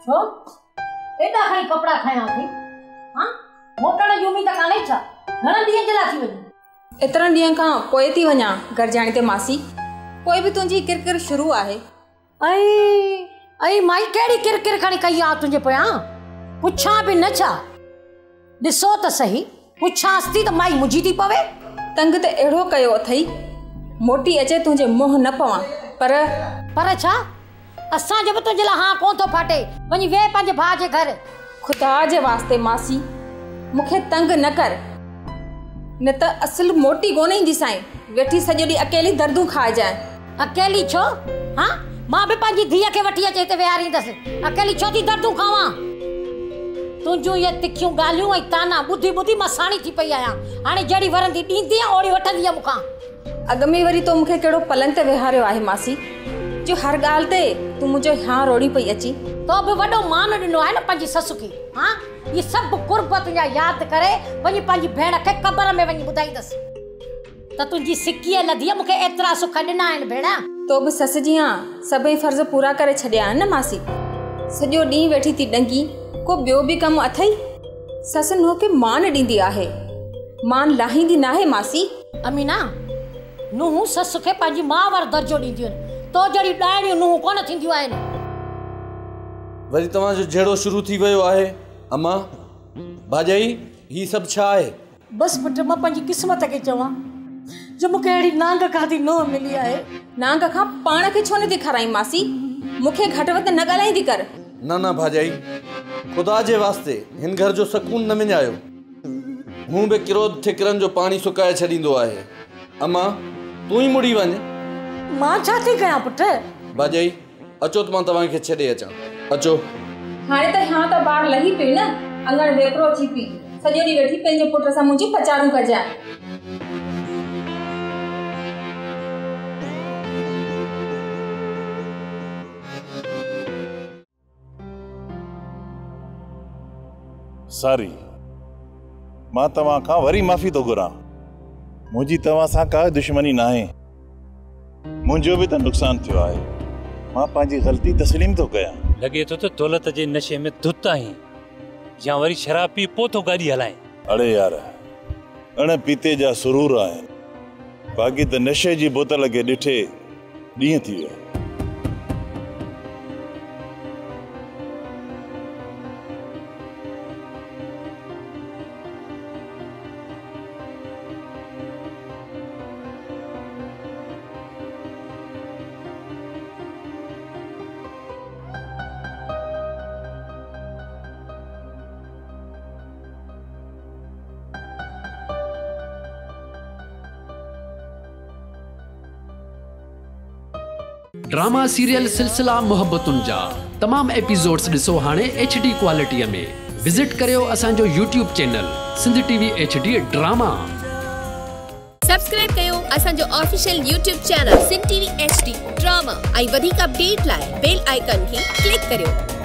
छो एडा खणी कपड़ा खाया थी हां मोटण जी उम्मीद काने छा घणा ॾींहं जे लाइ थी वञे एतिरनि ॾींहं खां पोइ थी वञा घर जाणी ते मासी पोइ बि तुंहिंजी किरकिर शुरू आहे ऐं माई कहिड़ी किरकिर खणी कई आहे तुंहिंजे पोयां पुछां बि न छा ॾिसो त सही पुछांसि थी त माई मुंहिंजी थी पवे तंग त अहिड़ो कयो अथई मोटी अचे तुंहिंजे मुंहुं न पवां पर छा असांजो बि तुंहिंजे लाइ हां कोन थो फाटे वञी वेह पंहिंजे भाउ जे घर ख़ुदा जे वास्ते मासी मूंखे तंग न कर न त असुल मोटी कोन ईंदीसांइ वेठी सॼो ॾींहुं अकेली दर्दूं खाइजांइ अकेली छो हां मां बि पंहिंजी धीअ खे वठी अचे हिते विहारींदसि अकेली छो थी दर्दूं खावां तुंहिंजूं इहे तिखियूं ॻाल्हियूं ऐं ताना ॿुधी ॿुधी मां साणी थी पई आहियां हाणे जहिड़ी वरंदी ॾींदी आहे ओड़ी वठंदी आहे मूंखां अॻ में वरी तो मूंखे कहिड़ो पलंग ते विहारियो आहे मासी जो हर ॻाल्हि ते तूं मुंहिंजो हाँ रोड़ी पई अची तो बि वॾो मान ॾिनो आहे न पंहिंजी ससु खे हां इहे सभु कुर्ब तुंहिंजा यादि करे वञी पंहिंजी भेण खे क़बर में वञी ॿुधाईंदसि त तुंहिंजी सिकीअ लधीअ मूंखे एतिरा सुख ॾिना आहिनि भेण तो बि सस जी हाँ सभई फर्ज़ पूरा करे छॾिया आहिनि न मासी सॼो ॾींहुं वेठी थी ॾंगी को ॿियो बि कमु अथई ससु नुंहुं खे मान ॾींदी आहे मान लाहींदी न आहे मासी अमीना नुंहुं ससु खे पंहिंजी माउ वारो दर्जो ॾींदियूं आहिनि तो जहिड़ी ॾाहिणियूं नुंहुं कोन थींदियूं आहिनि वरी तव्हांजो जहिड़ो शुरू थी वियो आहे अम्मा भाॼाई ही सभु छा आहे बसि पुट मां पंहिंजी क़िस्मत खे चवां जो मूंखे अहिड़ी नांग खाधी नुंहुं मिली आहे नांग खां पाण खे छो नथी खाराई मासी मूंखे घटि वधि न ॻाल्हाईंदी कर न भाॼाई ख़ुदा जे वास्ते हिन घर जो सकून न विञायो हूं बि क्रोध ठिकरनि जो पाणी सुकाए छॾींदो आहे अम्मा तूं ई मुड़ी वञ मां छा थी कयां पुट भाॼाई अचो त मां तव्हांखे छॾे अचां अचो हाणे त हाँ त ॿार लही पई न अंगण वेकिरो थी पई सॼो ॾींहुं वेठी पंहिंजे पुट सां मुंहिंजी पचारूं कजांइ सॉरी मां तव्हां खां वरी माफ़ी थो घुरां मुंहिंजी तव्हां सां का दुश्मनी न आहे मुंहिंजो बि त नुक़सानु थियो आहे मां पंहिंजी ग़लती तस्लीम थो कयां लॻे थो त दौलत जे नशे में धुत आहीं या वरी शराब पी पोइ थो गाॾी हलाएं अड़े यार अण पीते जा सुरूर आहिनि बाक़ी त नशे जी बोतल खे ॾिठे ॾींहं थी विया ड्रामा सीरियल सिलसिला मोहब्बतुन जा तमाम एपिसोड्स ॾिसो हाणे HD क्वालिटीअ में विजिट करियो असांजो YouTube channel Sindh TV HD drama subscribe कयो असांजो official YouTube channel Sindh TV HD drama ऐं वधीक अपडेट लाइ बेल आइकन खे क्लिक करियो।